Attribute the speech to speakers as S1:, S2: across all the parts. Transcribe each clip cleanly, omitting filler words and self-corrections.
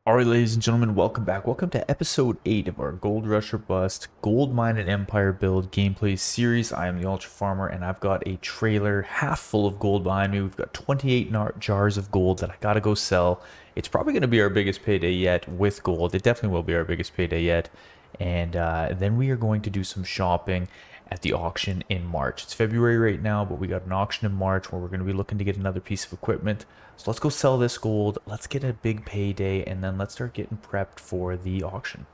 S1: Alright, ladies and gentlemen, welcome back. Welcome to episode 8 of our Gold Rush or Bust Gold Mine and Empire Build gameplay series. I am the Ultra Farmer, and I've got a trailer half full of gold behind me. We've got 28 jars of gold that I gotta go sell. It's probably going to be our biggest payday yet with gold. It definitely will be our biggest payday yet. And then we are going to do some shopping at the auction in March. It's February right now, but we got an auction in March where we're going to be looking to get another piece of equipment. So let's go sell this gold. Let's get a big payday, and then let's start getting prepped for the auction.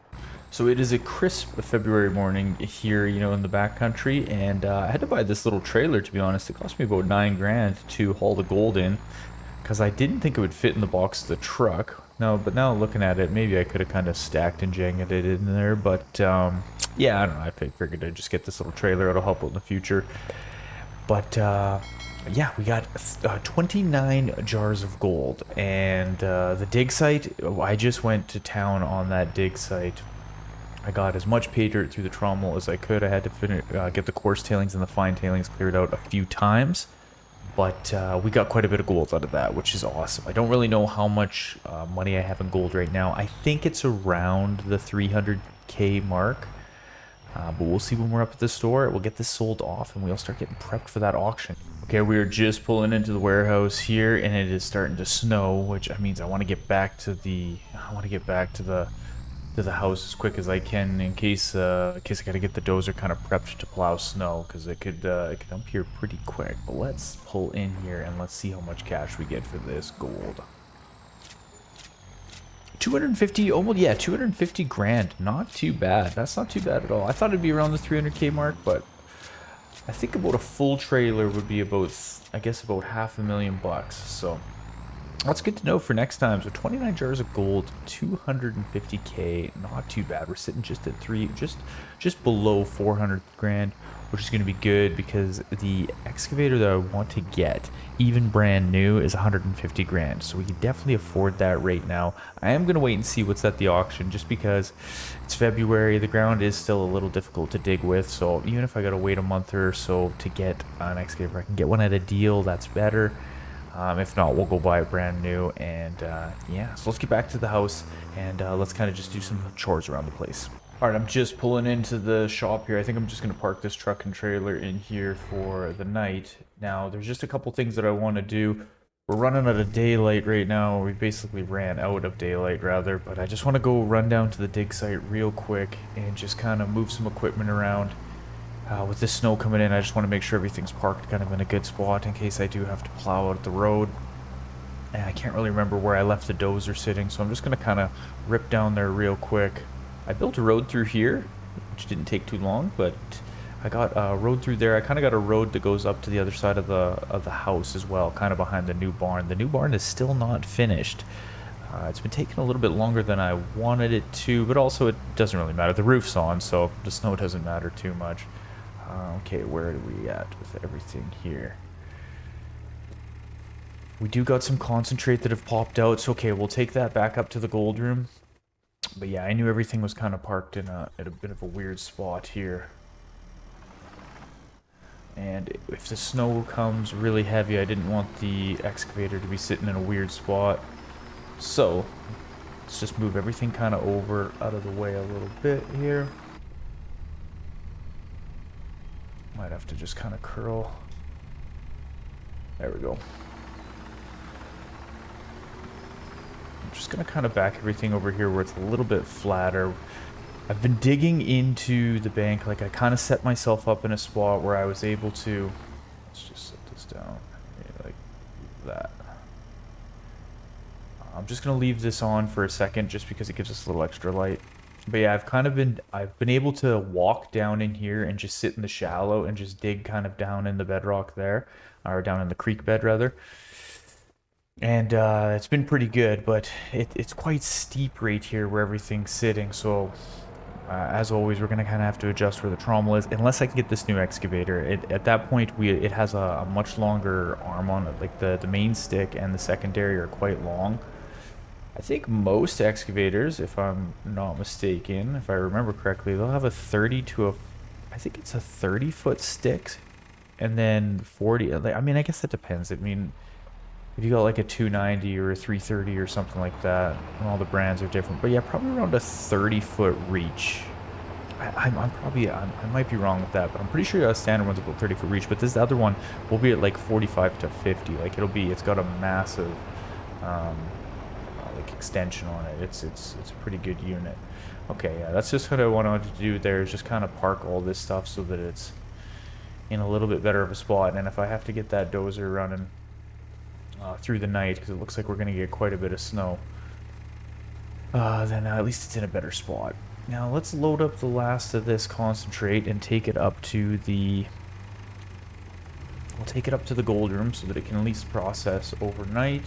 S1: So it is a crisp February morning here, in the backcountry, and I had to buy this little trailer, to be honest. It cost me about 9 grand to haul the gold in, because I didn't think it would fit in the box of the truck. No, but now looking at it, maybe I could have kind of stacked and janged it in there, but yeah, I don't know. I figured I'd just get this little trailer. It'll help out in the future. But yeah, we got 29 jars of gold, and the dig site, I just went to town on that dig site. I got as much pay dirt through the trommel as I could. I had to get the coarse tailings and the fine tailings cleared out a few times, but we got quite a bit of gold out of that, which is awesome. I don't really know how much money I have in gold right now. I think it's around the 300k mark. But we'll see when we're up at the store. We'll get this sold off, and we'll start getting prepped for that auction. Okay, we are just pulling into the warehouse here, and it is starting to snow, which means I want to get back to the house as quick as I can in case I got to get the dozer kind of prepped to plow snow, because it could dump here pretty quick. But let's pull in here and let's see how much cash we get for this gold. 250, almost, yeah, 250 grand. Not too bad. That's not too bad at all. I thought it'd be around the 300k mark, but I think about a full trailer would be about, I guess, about $500,000 bucks. So that's good to know for next time. So 29 jars of gold, 250k, not too bad. We're sitting just at just below 400 grand, which is going to be good because the excavator that I want to get, even brand new, is 150 grand. So we can definitely afford that right now. I am going to wait and see what's at the auction just because it's February. The ground is still a little difficult to dig with. So even if I got to wait a month or so to get an excavator, I can get one at a deal. That's better. If not, we'll go buy it brand new. And yeah, so let's get back to the house and let's kind of just do some chores around the place. All right, I'm just pulling into the shop here. I think I'm just going to park this truck and trailer in here for the night. Now, there's just a couple things that I want to do. We're running out of daylight right now. We basically ran out of daylight, rather. But I just want to go run down to the dig site real quick and just kind of move some equipment around. With this snow coming in, I just want to make sure everything's parked kind of in a good spot in case I do have to plow out the road. And I can't really remember where I left the dozer sitting, so I'm just going to kind of rip down there real quick. I built a road through here, which didn't take too long, but I got a road through there. I kind of got a road that goes up to the other side of the house as well, kind of behind the new barn. The new barn is still not finished. It's been taking a little bit longer than I wanted it to, but also it doesn't really matter. The roof's on, so the snow doesn't matter too much. Okay, where are we at with everything here? We do got some concentrate that have popped out, so okay, we'll take that back up to the gold room. But yeah, I knew everything was kind of parked in at a bit of a weird spot here. And if the snow comes really heavy, I didn't want the excavator to be sitting in a weird spot. So, let's just move everything kind of over out of the way a little bit here. Might have to just kind of curl. There we go. I'm just going to kind of back everything over here where it's a little bit flatter. I've been digging into the bank. Like, I kind of set myself up in a spot where I was able to... Let's just set this down. Like that. I'm just going to leave this on for a second just because it gives us a little extra light. But yeah, I've been able to walk down in here and just sit in the shallow and just dig kind of down in the bedrock there, or down in the creek bed rather. And it's been pretty good, but it's quite steep right here where everything's sitting. So as always, we're gonna kind of have to adjust where the trommel is, unless I can get this new excavator. At that point, it has a much longer arm on it. Like the main stick and the secondary are quite long. I think most excavators, if I'm not mistaken, if I remember correctly, they'll have a 30 to a, I think it's a 30-foot stick, and then 40. I mean, I guess that depends. I mean, If you got like a 290 or a 330 or something like that, and all the brands are different. But yeah, probably around a 30-foot reach. I'm probably, I might be wrong with that, but I'm pretty sure a standard one's about 30-foot reach. But this other one will be at like 45 to 50. Like it's got a massive, like extension on it. It's a pretty good unit. Okay, yeah, that's just what I wanted to do there, is just kind of park all this stuff so that it's in a little bit better of a spot. And if I have to get that dozer running through the night, because it looks like we're going to get quite a bit of snow, then at least it's in a better spot. Now let's load up the last of this concentrate and take it up to the... We'll take it up to the gold room so that it can at least process overnight.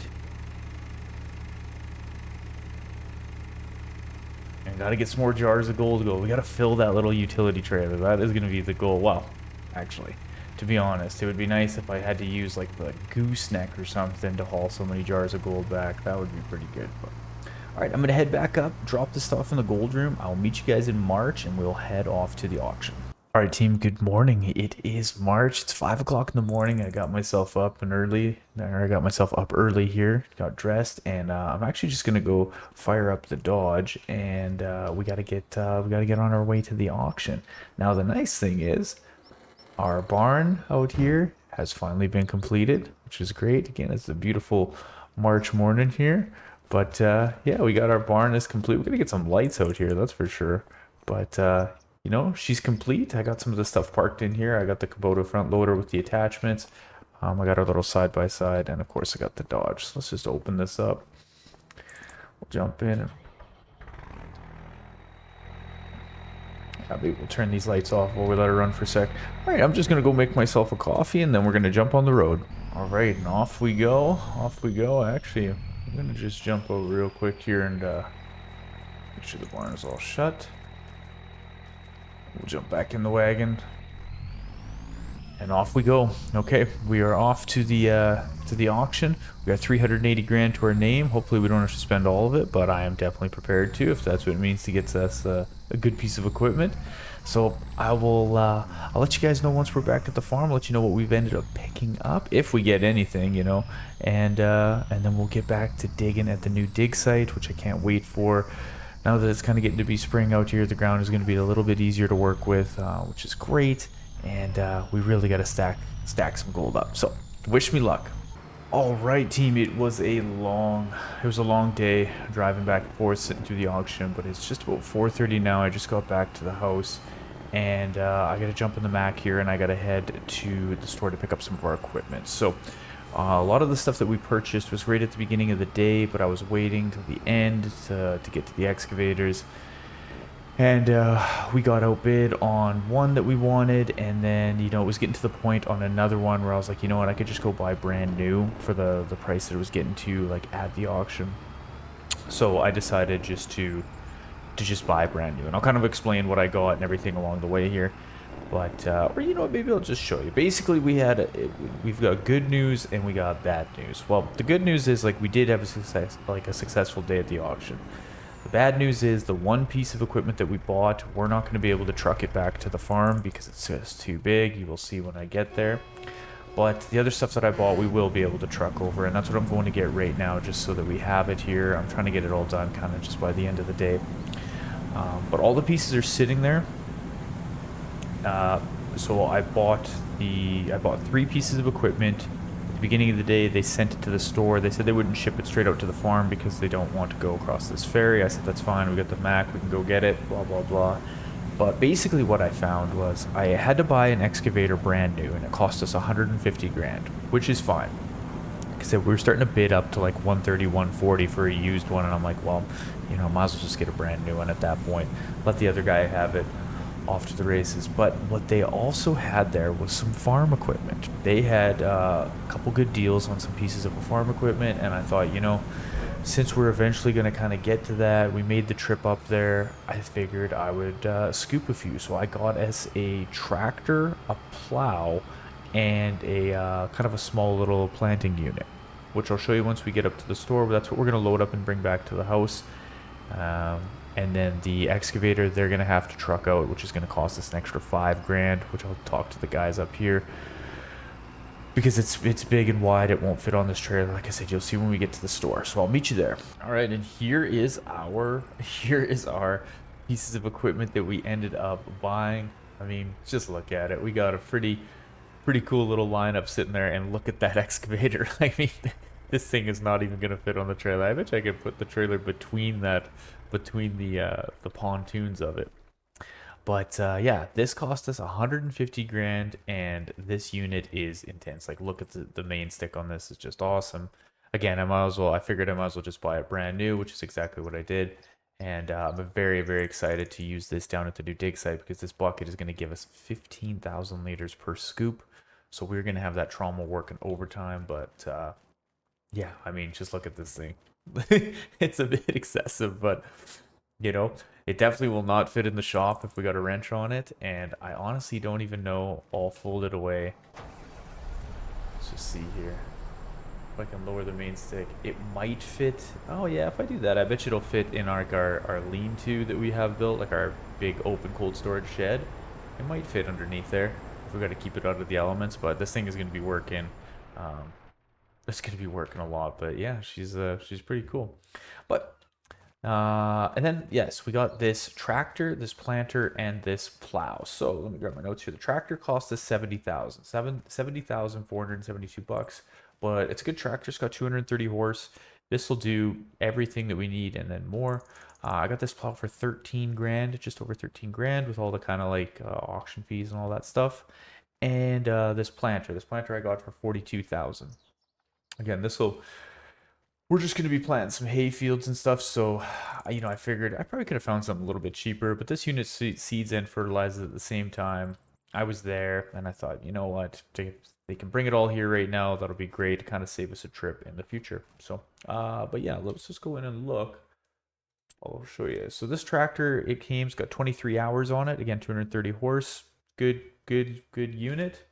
S1: And gotta get some more jars of gold. We gotta fill that little utility trailer. That is gonna be the goal. Well, actually, to be honest, it would be nice if I had to use like the gooseneck or something to haul so many jars of gold back. That would be pretty good. But alright, I'm gonna head back up, drop the stuff in the gold room. I'll meet you guys in March and we'll head off to the auction. Alright team, good morning. It is March. It's 5 o'clock in the morning. I got myself up early here, got dressed, and I'm actually just gonna go fire up the Dodge, and we gotta get on our way to the auction. Now the nice thing is, our barn out here has finally been completed, which is great. Again, it's a beautiful March morning here. But yeah, we got our barn is complete. We're gonna get some lights out here, that's for sure. But you know, she's complete. I got some of the stuff parked in here. I got the Kubota front loader with the attachments. I got our little side-by-side, and of course I got the Dodge. So let's just open this up. We'll jump in. Maybe we'll turn these lights off while we let her run for a sec. Alright, I'm just gonna go make myself a coffee, and then we're gonna jump on the road. Alright, and off we go. Off we go. Actually, I'm gonna just jump out real quick here and make sure the barn is all shut. We'll jump back in the wagon, and off we go. Okay, we are off to the auction. We got 380 grand to our name. Hopefully we don't have to spend all of it, but I am definitely prepared to, if that's what it means to get us a good piece of equipment. So I'll let you guys know once we're back at the farm. I'll let you know what we've ended up picking up, if we get anything, you know, and then we'll get back to digging at the new dig site, which I can't wait for. Now that it's kind of getting to be spring out here, the ground is going to be a little bit easier to work with, which is great. And we really got to stack some gold up. So wish me luck. All right, team. It was a long day driving back and forth, sitting through the auction. But it's just about 4:30 now. I just got back to the house, and I got to jump in the Mac here, and I got to head to the store to pick up some of our equipment. So a lot of the stuff that we purchased was right at the beginning of the day, but I was waiting till the end to get to the excavators. And we got outbid on one that we wanted, and then, you know, it was getting to the point on another one where I was like, you know what, I could just go buy brand new for the price that it was getting to, like, at the auction. So I decided just to just buy brand new, and I'll kind of explain what I got and everything along the way here. But or you know what, maybe I'll just show you. Basically, we've got good news and we got bad news. Well, the good news is, like, we did have a successful day at the auction. The bad news is the one piece of equipment that we bought, we're not going to be able to truck it back to the farm because it's just too big. You will see when I get there. But the other stuff that I bought, we will be able to truck over, and that's what I'm going to get right now, just so that we have it here. I'm trying to get it all done kind of just by the end of the day. But all the pieces are sitting there. So I bought 3 pieces of equipment. At the beginning of the day, they sent it to the store. They said they wouldn't ship it straight out to the farm because they don't want to go across this ferry. I said, that's fine. We got the Mac. We can go get it, blah, blah, blah. But basically what I found was I had to buy an excavator brand new, and it cost us 150 grand, which is fine. Because we were starting to bid up to like 130, 140 for a used one, and I'm like, well, you know, might as well just get a brand new one at that point. Let the other guy have it. Off to the races. But what they also had there was some farm equipment. They had a couple good deals on some pieces of farm equipment, and I thought, you know, since we're eventually going to kind of get to that, we made the trip up there, I figured I would scoop a few. So I got us a tractor, a plow, and a kind of a small little planting unit, which I'll show you once we get up to the store. That's what we're going to load up and bring back to the house. And then the excavator, they're going to have to truck out, which is going to cost us an extra 5 grand, which I'll talk to the guys up here. because it's big and wide. It won't fit on this trailer. Like I said, you'll see when we get to the store. So I'll meet you there. All right, and here is our pieces of equipment that we ended up buying. I mean, just look at it. We got a pretty cool little lineup sitting there, and look at that excavator. I mean, this thing is not even gonna fit on the trailer. I bet you I could put the trailer between the pontoons of it. But yeah, this cost us 150 grand, and this unit is intense. Like, look at the main stick on this; is just awesome. Again, I figured I might as well just buy it brand new, which is exactly what I did. And I'm very, very excited to use this down at the new dig site because this bucket is going to give us 15,000 liters per scoop. So we're going to have that trauma working overtime. But yeah, I mean, just look at this thing. It's a bit excessive, but you know, it definitely will not fit in the shop if we got a wrench on it. And I honestly don't even know. I'll fold it away. Let's just see here. If I can lower the main stick, it might fit. Oh yeah, if I do that, I bet you it'll fit in our lean-to that we have built, like our big open cold storage shed. It might fit underneath there if we got to keep it out of the elements. But this thing is going to be working. Um, it's going to be working a lot. But yeah, she's pretty cool. But and then, yes, we got this tractor, this planter, and this plow. So let me grab my notes here. The tractor cost us 70,472 bucks, but it's a good tractor. It's got 230 horse. This will do everything that we need and then more. I got this plow for 13 grand, just over 13 grand, with all the kind of like auction fees and all that stuff. And this planter I got for 42,000. Again, this will we're just going to be planting some hay fields and stuff. So, I figured I probably could have found something a little bit cheaper, but this unit seeds and fertilizes at the same time. I was there and I thought, you know what, they can bring it all here right now. That'll be great to kind of save us a trip in the future. So, but yeah, let's just go in and look. I'll show you. So this tractor, it's got 23 hours on it. Again, 230 horse. Good unit.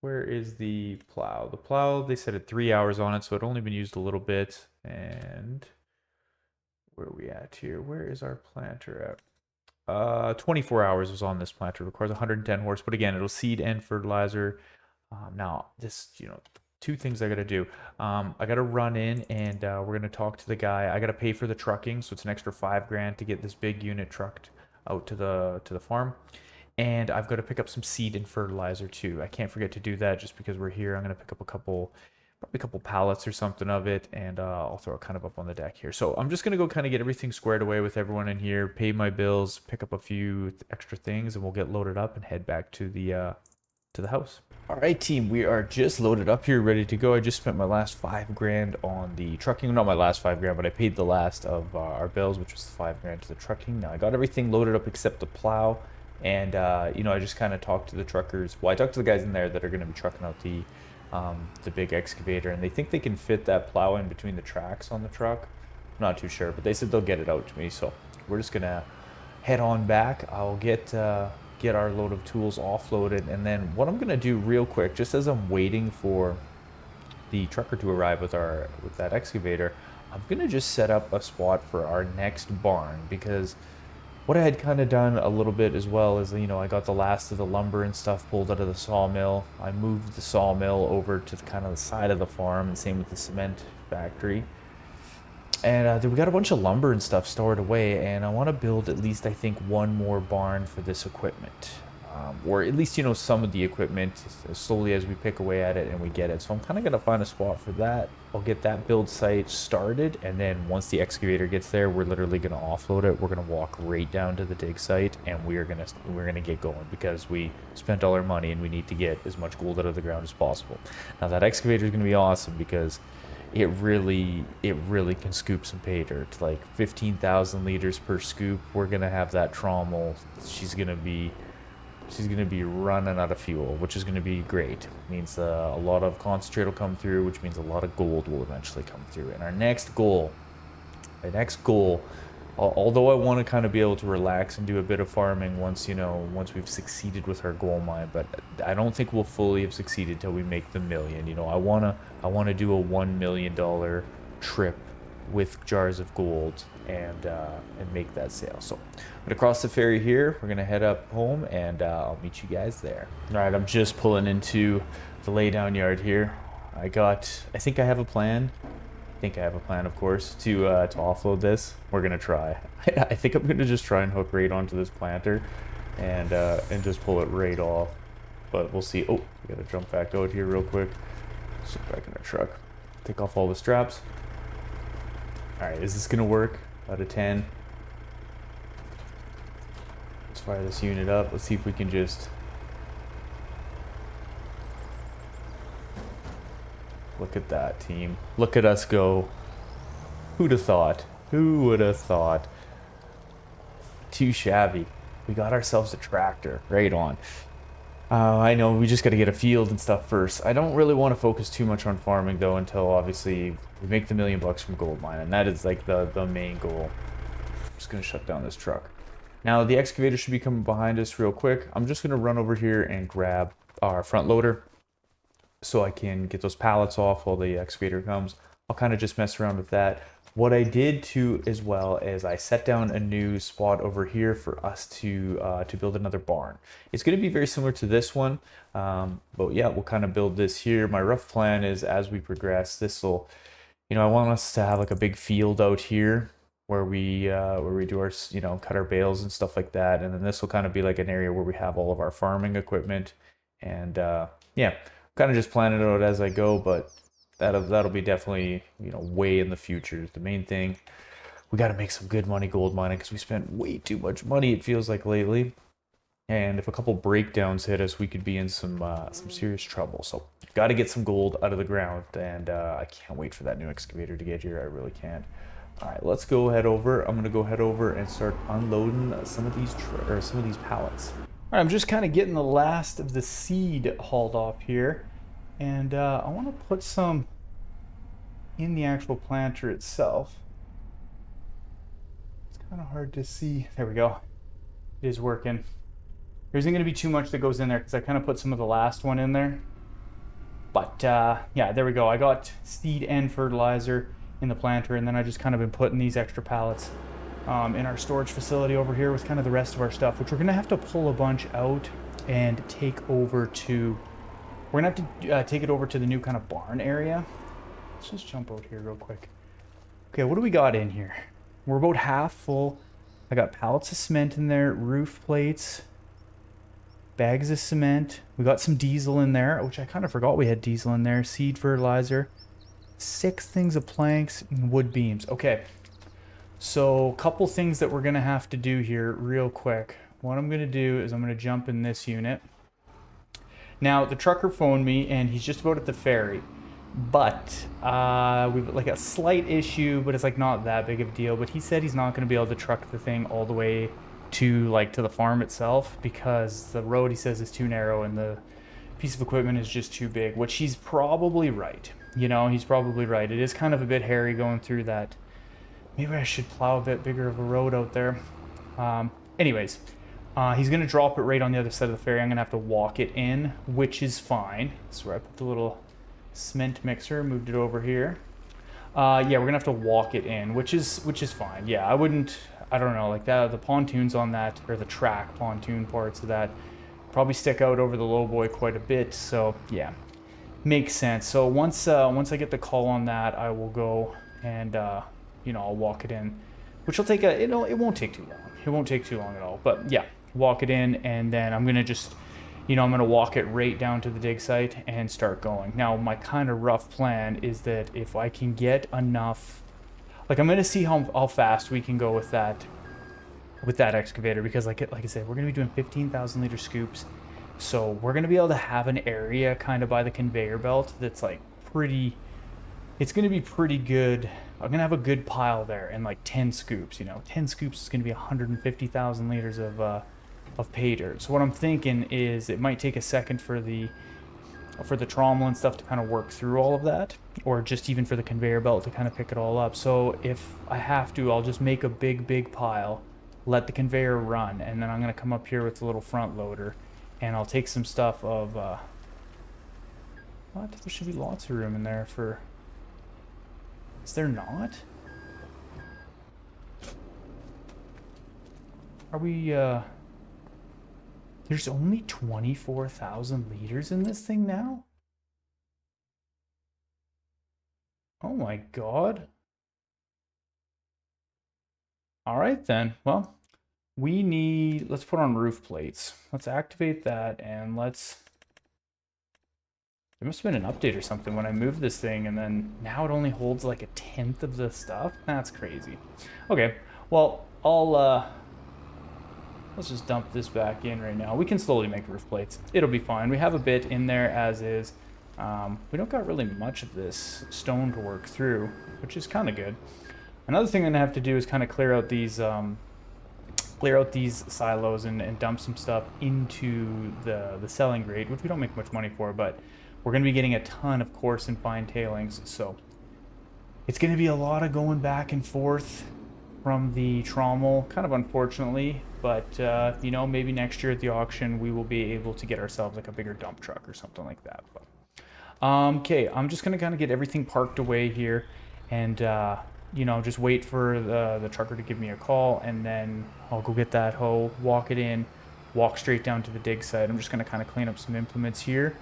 S1: Where is the plow? The plow, they said it 3 hours on it, so it only been used a little bit. And where are we at here? Where is our planter at? 24 hours was on this planter. It requires 110 horse, but again, it'll seed and fertilizer. Now, this, two things I got to do. I got to run in and we're going to talk to the guy. I got to pay for the trucking, so it's an extra 5 grand to get this big unit trucked out to the farm. And I've got to pick up some seed and fertilizer too. I can't forget to do that just because we're here. I'm going to pick up probably a couple pallets or something of it, and I'll throw it kind of up on the deck here. So I'm just going to go kind of get everything squared away with everyone in here, pay my bills, pick up a few extra things, and we'll get loaded up and head back to the house. All right, team, we are just loaded up here, ready to go. I just spent my last 5 grand on the trucking. Not my last 5 grand, but I paid the last of our bills, which was 5 grand to the trucking. Now I got everything loaded up except the plow. And I just kind of talked to the truckers. Well, I talked to the guys in there that are going to be trucking out the big excavator, and they think they can fit that plow in between the tracks on the truck. I'm not too sure, but they said they'll get it out to me. So we're just gonna head on back. I'll get our load of tools offloaded, and then what I'm gonna do real quick, just as I'm waiting for the trucker to arrive with that excavator, I'm gonna just set up a spot for our next barn, because what I had kind of done a little bit as well is, I got the last of the lumber and stuff pulled out of the sawmill. I moved the sawmill over to the kind of the side of the farm, and same with the cement factory. And we got a bunch of lumber and stuff stored away, and I want to build at least, I think, one more barn for this equipment. Or at least, some of the equipment slowly as we pick away at it and we get it. So I'm kind of going to find a spot for that. I'll get that build site started, and then once the excavator gets there, we're literally going to offload it. We're going to walk right down to the dig site, and we're going to get going, because we spent all our money and we need to get as much gold out of the ground as possible. Now that excavator is going to be awesome, because it really can scoop some pay dirt. Like 15,000 liters per scoop. We're going to have that trommel. She's going to be running out of fuel, which is going to be great. It means a lot of concentrate will come through, which means a lot of gold will eventually come through. And our next goal, although I want to kind of be able to relax and do a bit of farming once we've succeeded with our gold mine, but I don't think we'll fully have succeeded till we make the million. I want to do a $1 million trip with jars of gold and make that sale. So I'm gonna cross the ferry here. We're gonna head up home, and I'll meet you guys there. All right, I'm just pulling into the laydown yard here. I think I have a plan. Of course, to offload this. We're gonna try. I think I'm gonna just try and hook right onto this planter, and just pull it right off. But we'll see. Oh, we gotta jump back out here real quick. Sit back in our truck. Take off all the straps. All right, is this gonna work? Out of 10. Let's fire this unit up. Let's see if we can just look at that, team. Look at us go. Who'd have thought? Who would have thought? Too shabby. We got ourselves a tractor. Right on. I know we just got to get a field and stuff first. I don't really want to focus too much on farming though until obviously we make the $1 million from gold mining. That is like the main goal. I'm just gonna shut down this truck. Now the excavator should be coming behind us real quick. I'm just gonna run over here and grab our front loader so I can get those pallets off while the excavator comes. I'll kind of just mess around with that. What I did too as well is I set down a new spot over here for us to build another barn. It's going to be very similar to this one, but yeah, we'll kind of build this here. My rough plan is as we progress, this will, I want us to have like a big field out here where we do our, cut our bales and stuff like that, and then this will kind of be like an area where we have all of our farming equipment, and yeah, kind of just plan it out as I go, but that'll be definitely way in the future. The main thing, we got to make some good money gold mining because we spent way too much money, it feels like, lately, and if a couple breakdowns hit us, we could be in some serious trouble. So got to get some gold out of the ground, and I can't wait for that new excavator to get here. I really can't. All right, let's go head over. I'm gonna go head over and start unloading some of these pallets. All right, I'm just kind of getting the last of the seed hauled off here. And I want to put some in the actual planter itself. It's kind of hard to see. There we go. It is working. There isn't going to be too much that goes in there because I kind of put some of the last one in there. But yeah, there we go. I got seed and fertilizer in the planter, and then I just kind of been putting these extra pallets in our storage facility over here with kind of the rest of our stuff, which we're going to have to pull a bunch out and take over to... We're gonna have to take it over to the new kind of barn area. Let's just jump out here real quick. Okay, what do we got in here? We're about half full. I got pallets of cement in there, roof plates, bags of cement. We got some diesel in there, which I kind of forgot we had diesel in there. Seed fertilizer, 6 things of planks, and wood beams. Okay, so a couple things that we're gonna have to do here real quick. What I'm gonna do is I'm gonna jump in this unit. Now, the trucker phoned me, and he's just about at the ferry, but we've like a slight issue, but it's like not that big of a deal. But he said he's not going to be able to truck the thing all the way to the farm itself because the road, he says, is too narrow and the piece of equipment is just too big, which he's probably right. He's probably right. It is kind of a bit hairy going through that. Maybe I should plow a bit bigger of a road out there. Anyways. He's going to drop it right on the other side of the ferry. I'm going to have to walk it in, which is fine. That's where I put the little cement mixer, moved it over here. Yeah, we're going to have to walk it in, which is fine. Yeah, I don't know, like that, the pontoons on that, or the track pontoon parts of that, probably stick out over the low boy quite a bit. So yeah, makes sense. So once I get the call on that, I will go and, I'll walk it in, which will take it won't take too long. It won't take too long at all, but yeah. Walk it in, and then I'm gonna just, I'm gonna walk it right down to the dig site and start going. Now, my kind of rough plan is that if I can get enough, like I'm gonna see how fast we can go with that excavator, because like I said, we're gonna be doing 15,000 liter scoops, so we're gonna be able to have an area kind of by the conveyor belt that's like pretty. It's gonna be pretty good. I'm gonna have a good pile there, and like 10 scoops. 10 scoops is gonna be 150,000 liters of pay dirt. So what I'm thinking is it might take a second for the trommel and stuff to kind of work through all of that, or just even for the conveyor belt to kind of pick it all up. So if I have to, I'll just make a big pile, let the conveyor run, and then I'm going to come up here with the little front loader, and I'll take some stuff of what? There should be lots of room in there for... Is there not? Are we, there's only 24,000 liters in this thing now? Oh my god. All right then. Well, we need, let's put on roof plates. Let's activate that and let's, there must have been an update or something when I moved this thing and then now it only holds like 1/10 of the stuff. That's crazy. Okay, well, let's just dump this back in right now. We can slowly make roof plates. It'll be fine. We have a bit in there as is. We don't got really much of this stone to work through, which is kind of good. Another thing I'm gonna have to do is kind of clear out these silos and dump some stuff into the selling grade, which we don't make much money for, but we're going to be getting a ton of coarse and fine tailings, so it's going to be a lot of going back and forth from the trommel, kind of unfortunately, but you know, maybe next year at the auction we will be able to get ourselves like a bigger dump truck or something like that. But okay, I'm just going to kind of get everything parked away here and you know, just wait for the trucker to give me a call, and then I'll go get that hoe, walk it in, walk straight down to the dig site. I'm just going to kind of clean up some implements here,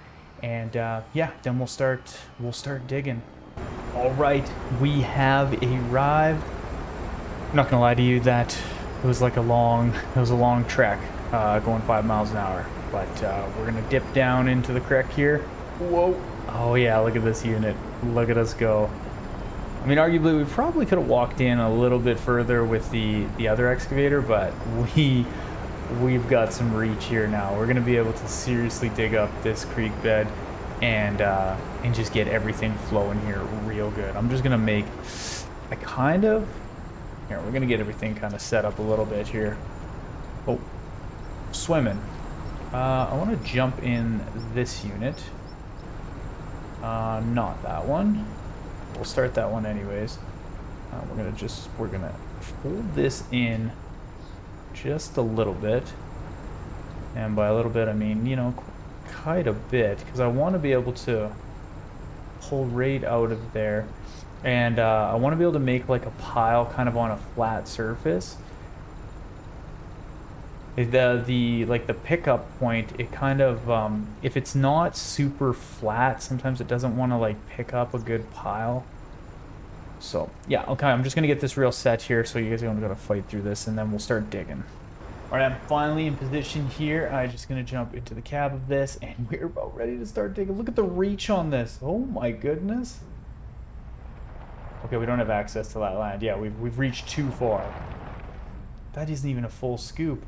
S1: and yeah, then we'll start digging. All right, we have arrived. I'm not gonna lie to you, that it was a long trek, going 5 miles an hour, but we're gonna dip down into the creek here. Whoa. Oh yeah, look at this unit, look at us go. I mean, arguably we probably could have walked in a little bit further with the other excavator, but we've got some reach here now. We're gonna be able to seriously dig up this creek bed and just get everything flowing here real good. I'm just gonna make here, we're gonna get everything kind of set up a little bit here. Oh, swimming. I want to jump in this unit. Not that one. We'll start that one anyways. We're gonna fold this in just a little bit, and by a little bit I mean, you know, quite a bit, because I want to be able to pull right out of there, and I want to be able to make like a pile kind of on a flat surface. The pickup point, it kind of if it's not super flat, sometimes it doesn't want to like pick up a good pile. So yeah, okay, I'm just gonna get this real set here so you guys don't gotta fight through this, and then we'll start digging. All right, I'm finally in position here. I'm just gonna jump into the cab of this, and we're about ready to start digging. Look at the reach on this. Oh my goodness. Okay, we don't have access to that land. Yeah, we've reached too far. That isn't even a full scoop.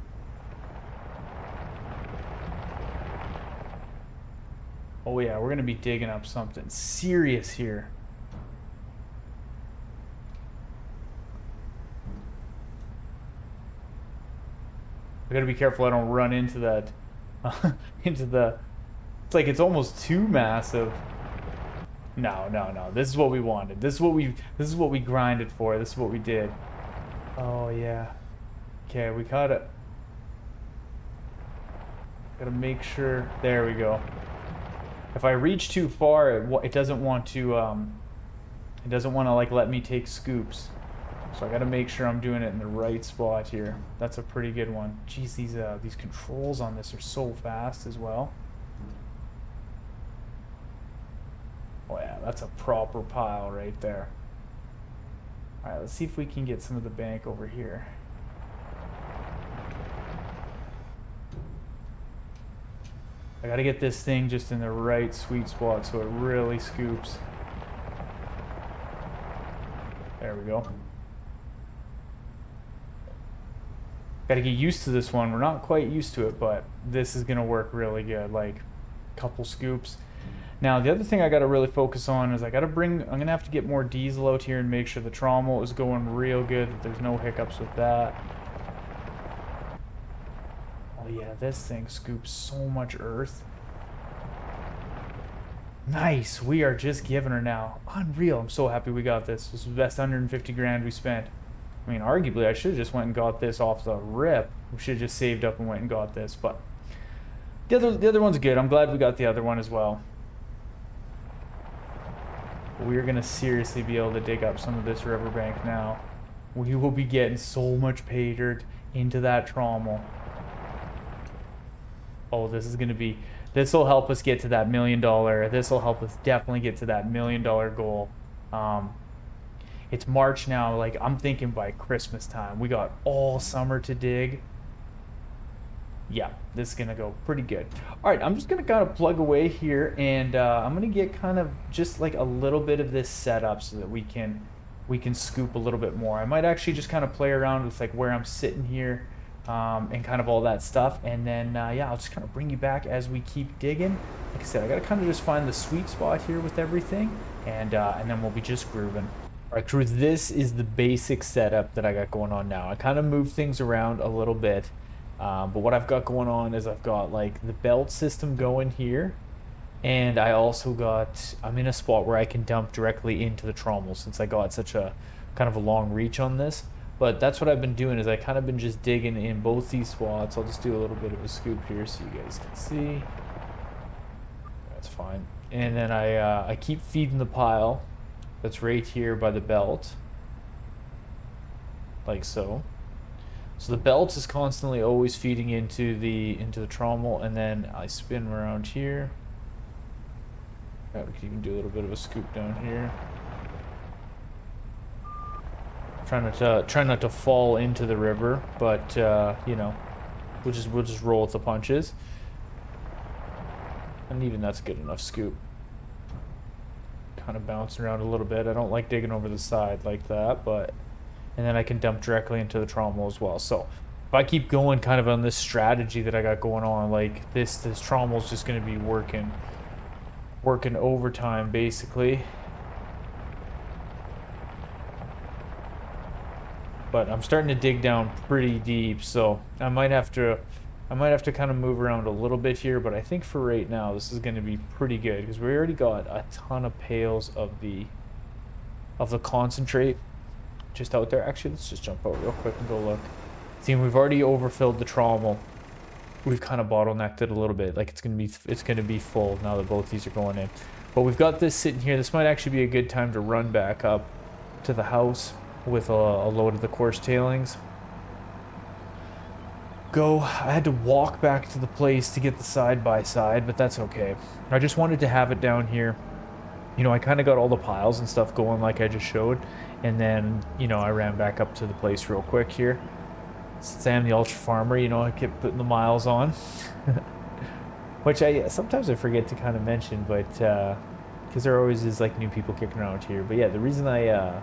S1: Oh yeah, we're gonna be digging up something serious here. I gotta be careful I don't run into that, it's like it's almost too massive. No, no, no, this is what we wanted. This is what we grinded for. This is what we did. Oh yeah. Okay, we gotta make sure, there we go. If I reach too far, it doesn't want to like let me take scoops. So I gotta make sure I'm doing it in the right spot here. That's a pretty good one. Jeez, these controls on this are so fast as well. Oh yeah, that's a proper pile right there. All right, let's see if we can get some of the bank over here. I gotta get this thing just in the right sweet spot so it really scoops. There we go. Gotta get used to this one. We're not quite used to it, but this is gonna work really good. Like, a couple scoops. Now, the other thing I gotta really focus on is I'm gonna have to get more diesel out here and make sure the trommel is going real good, that there's no hiccups with that. Oh yeah, this thing scoops so much earth. Nice, we are just giving her now. Unreal, I'm so happy we got this. This was the best 150 grand we spent. I mean, arguably, I should have just went and got this off the rip. We should have just saved up and went and got this, but the other one's good. I'm glad we got the other one as well. We're gonna seriously be able to dig up some of this riverbank now. We will be getting so much pay dirt into that trommel. Oh, this is going to be, this will help us get to that $1 million. This will help us definitely get to that $1 million goal. It's March now. Like, I'm thinking by Christmas time, we got all summer to dig. Yeah, this is gonna go pretty good. All right, I'm just gonna kind of plug away here, and I'm gonna get kind of just like a little bit of this set up so that we can scoop a little bit more. I might actually just kind of play around with like where I'm sitting here, and kind of all that stuff, and then yeah, I'll just kind of bring you back as we keep digging. Like I said, I gotta kind of just find the sweet spot here with everything, and then we'll be just grooving. All right, crew, this is the basic setup that I got going on now. I kind of moved things around a little bit. But what I've got going on is I've got like the belt system going here, and I also got, I'm in a spot where I can dump directly into the trommel since I got such a kind of a long reach on this. But that's what I've been doing, is I kind of been just digging in both these spots. I'll just do a little bit of a scoop here so you guys can see. That's fine. And then I keep feeding the pile that's right here by the belt, like so. So the belt is constantly always feeding into the trommel, and then I spin around here. Yeah, you can do a little bit of a scoop down here. Try not to fall into the river, but you know, we'll just roll with the punches. And even that's a good enough scoop. Kind of bouncing around a little bit. I don't like digging over the side like that, but. And then I can dump directly into the trommel as well. So if I keep going kind of on this strategy that I got going on, like this trommel is just going to be working overtime basically. But I'm starting to dig down pretty deep, so I might have to kind of move around a little bit here, but I think for right now this is going to be pretty good because we already got a ton of pails of the concentrate just out there. Actually, let's just jump out real quick and go look. See, we've already overfilled the trommel. We've kind of bottlenecked it a little bit. Like it's gonna be full now that both these are going in. But we've got this sitting here. This might actually be a good time to run back up to the house with a load of the coarse tailings. I had to walk back to the place to get the side by side, but that's okay. I just wanted to have it down here. You know, I kind of got all the piles and stuff going like I just showed. And then, you know, I ran back up to the place real quick here. Since I am the ultra farmer, you know, I kept putting the miles on. Which sometimes I forget to kind of mention, but because there always is like new people kicking around here. But yeah, the reason I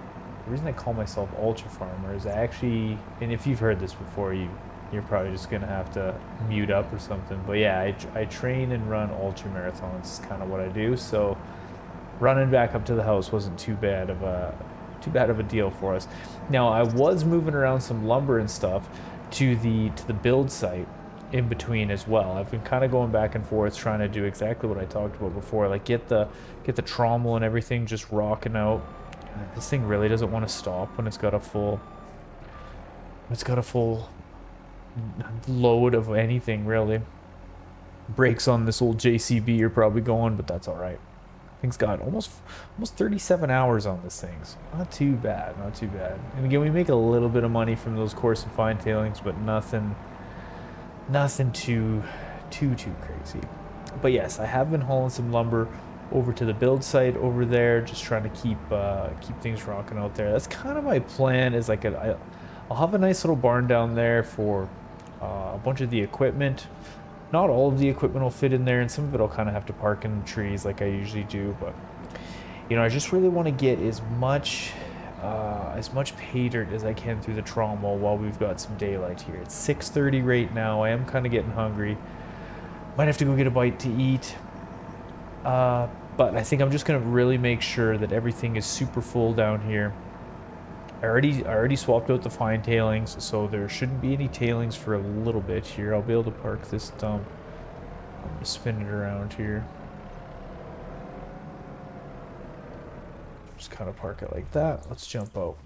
S1: call myself ultra farmer is I actually, and if you've heard this before, you're probably just gonna have to mute up or something. But yeah, I train and run ultra marathons. Is kind of what I do. So running back up to the house wasn't too bad of a deal for us. Now I was moving around some lumber and stuff to the build site in between as well. I've been kind of going back and forth trying to do exactly what I talked about before, like get the trommel and everything just rocking out. This thing really doesn't want to stop when it's got a full load of anything really. Brakes on this old JCB are probably going, but that's all right. Thing's got almost 37 hours on this thing, so not too bad. And again, we make a little bit of money from those coarse and fine tailings, but nothing too crazy. But yes, I have been hauling some lumber over to the build site over there, just trying to keep things rocking out there. That's kind of my plan. Is like I'll have a nice little barn down there for a bunch of the equipment. Not all of the equipment will fit in there, and some of it I'll kind of have to park in the trees like I usually do. But you know, I just really want to get as much pay dirt as I can through the trommel while we've got some daylight here. It's 6:30 right now. I am kind of getting hungry. Might have to go get a bite to eat. But I think I'm just gonna really make sure that everything is super full down here. I already swapped out the fine tailings, so there shouldn't be any tailings for a little bit here. I'll be able to park this dump. I'm gonna spin it around here. Just kind of park it like that. Let's jump out.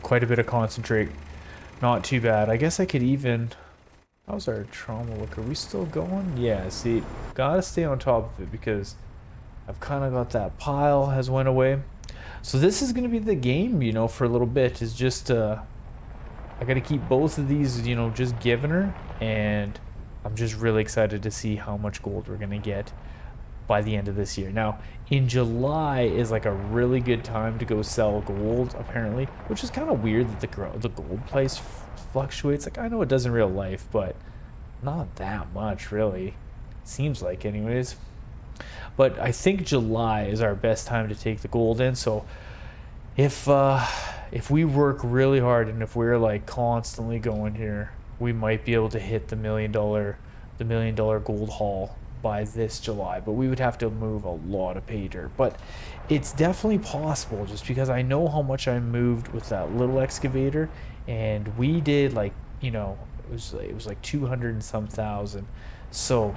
S1: Quite a bit of concentrate. Not too bad. I guess I could even... How's our trommel look? Are we still going? Yeah, see, gotta stay on top of it because I've kind of got that pile has went away. So this is going to be the game, you know, for a little bit. Is just I got to keep both of these, you know, just giving her, and I'm just really excited to see how much gold we're going to get by the end of this year. Now, in July is like a really good time to go sell gold, apparently, which is kind of weird that the gold price fluctuates. Like, I know it does in real life, but not that much, really. Seems like, anyways. But I think July is our best time to take the gold in. So if we work really hard and if we're like constantly going here, we might be able to hit the $1 million gold haul by this July. But we would have to move a lot of pay dirt. But it's definitely possible, just because I know how much I moved with that little excavator, and we did like, you know, it was like 200 and some thousand. So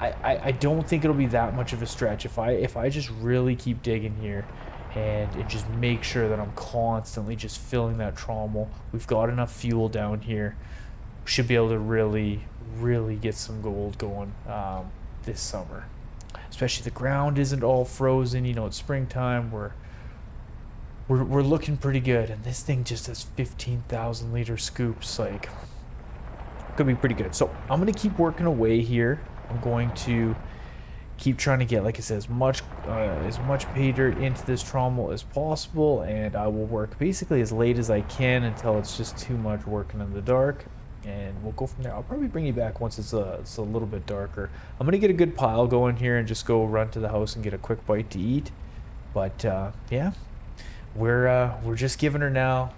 S1: I don't think it'll be that much of a stretch if I just really keep digging here, and just make sure that I'm constantly just filling that trommel. We've got enough fuel down here. Should be able to really get some gold going this summer. Especially the ground isn't all frozen. You know, it's springtime. We're looking pretty good, and this thing just has 15,000 liter scoops. Like, could be pretty good. So I'm gonna keep working away here. I'm going to keep trying to get, like I said, as much pay dirt into this trommel as possible, and I will work basically as late as I can until it's just too much working in the dark, and we'll go from there. I'll probably bring you back once it's a little bit darker. I'm gonna get a good pile going here and just go run to the house and get a quick bite to eat. But yeah, we're just giving her now.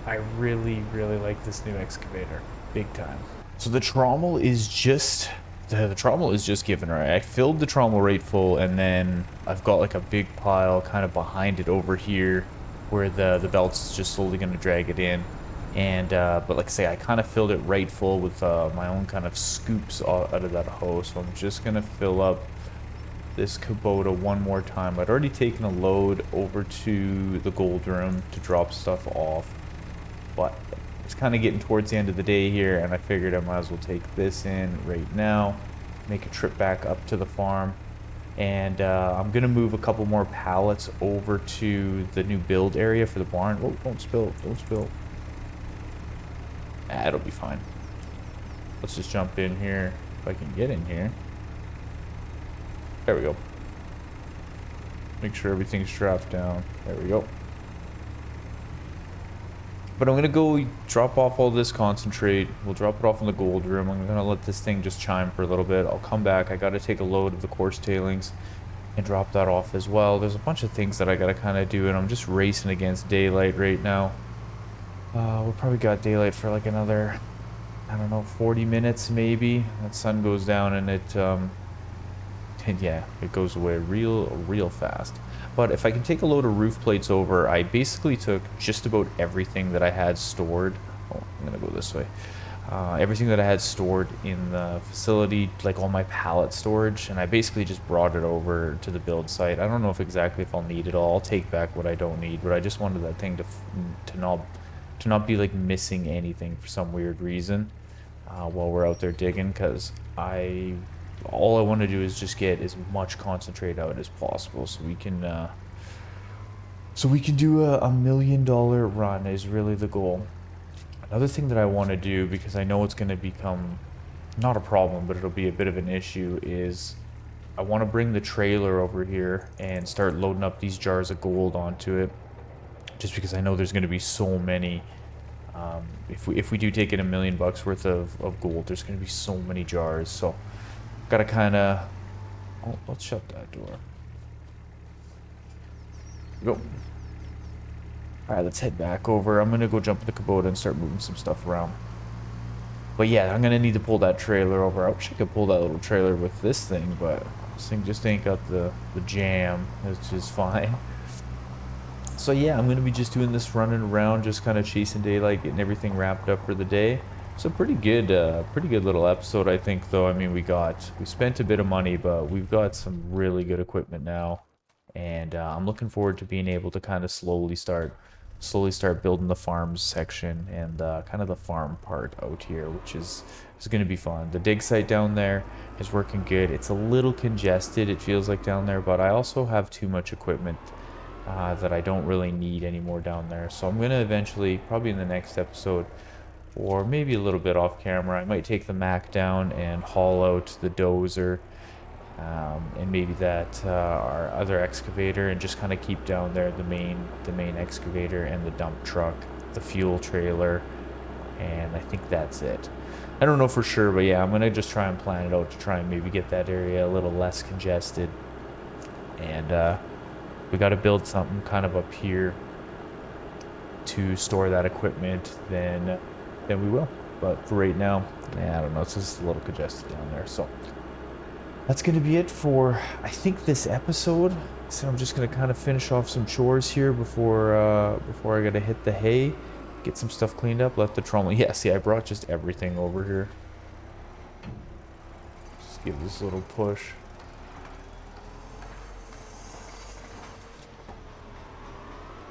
S1: I really like this new excavator, big time. So the trommel is just given her. I filled the trommel right full, and then I've got like a big pile kind of behind it over here where the belt's just slowly going to drag it in. And but like I say, I kind of filled it right full with my own kind of scoops out of that hose. So I'm just going to fill up this Kubota one more time. I'd already taken a load over to the gold room to drop stuff off, but it's kind of getting towards the end of the day here, and I figured I might as well take this in right now, make a trip back up to the farm, and I'm gonna move a couple more pallets over to the new build area for the barn. Oh, don't spill. It'll be fine. Let's just jump in here if I can get in here. There we go. Make sure everything's strapped down. There we go. But I'm going to go drop off all this concentrate. We'll drop it off in the gold room. I'm going to let this thing just chime for a little bit. I'll come back. I got to take a load of the coarse tailings and drop that off as well. There's a bunch of things that I got to kind of do, and I'm just racing against daylight right now. We'll probably got daylight for like another, I don't know, 40 minutes maybe. That sun goes down, and yeah, it goes away real fast. But if I can take a load of roof plates over, I basically took just about everything that I had stored. Oh, I'm gonna go this way. Everything that I had stored in the facility, like all my pallet storage, and I basically just brought it over to the build site. I don't know if I'll need it all. I'll take back what I don't need, but I just wanted that thing to not be like missing anything for some weird reason while we're out there digging, because all I want to do is just get as much concentrate out as possible, so we can do a $1 million run is really the goal. Another thing that I want to do, because I know it's going to become not a problem, but it'll be a bit of an issue, is I want to bring the trailer over here and start loading up these jars of gold onto it, just because I know there's going to be so many. If we do take in $1 million worth of gold, there's going to be so many jars. So gotta kind of... Oh, let's shut that door. Go. Alright, let's head back over. I'm gonna go jump in the Kubota and start moving some stuff around. But yeah, I'm gonna need to pull that trailer over. I wish I could pull that little trailer with this thing, but this thing just ain't got the jam, which is fine. So yeah, I'm gonna be just doing this running around, just kind of chasing daylight, getting everything wrapped up for the day. So pretty good little episode, I think. Though I mean, we spent a bit of money, but we've got some really good equipment now, and I'm looking forward to being able to kind of slowly start building the farms section and kind of the farm part out here, which is going to be fun. The dig site down there is working good. It's a little congested, it feels like, down there, but I also have too much equipment that I don't really need anymore down there. So I'm gonna eventually, probably in the next episode, or maybe a little bit off camera, I might take the Mac down and haul out the dozer, and maybe that our other excavator, and just kind of keep down there the main excavator and the dump truck, the fuel trailer, and I think that's it. I don't know for sure, but yeah, I'm gonna just try and plan it out to try and maybe get that area a little less congested. And we got to build something kind of up here to store that equipment, then we will. But for right now, yeah, I don't know, it's just a little congested down there. So that's going to be it for, I think, this episode. So I'm just going to kind of finish off some chores here before I got to hit the hay, get some stuff cleaned up, let the trommel. Yeah, see, I brought just everything over here. Just give this a little push.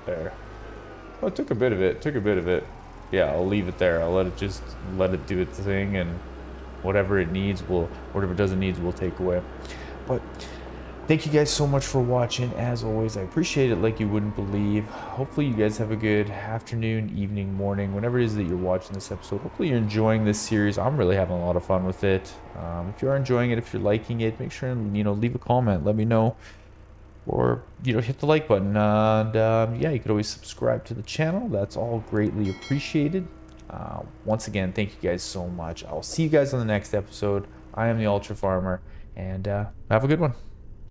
S1: There. Oh, it took a bit of it. Yeah, I'll leave it there. I'll let it do its thing, and whatever it needs, whatever it doesn't need, we'll take away. But thank you guys so much for watching. As always, I appreciate it like you wouldn't believe. Hopefully you guys have a good afternoon, evening, morning, whenever it is that you're watching this episode. Hopefully you're enjoying this series. I'm really having a lot of fun with it. If you are enjoying it, if you're liking it, make sure and leave a comment. Let me know. Or hit the like button, and yeah, you could always subscribe to the channel. That's all greatly appreciated. Once again, thank you guys so much. I'll see you guys on the next episode. I am the Ultra Farmer, and have a good one.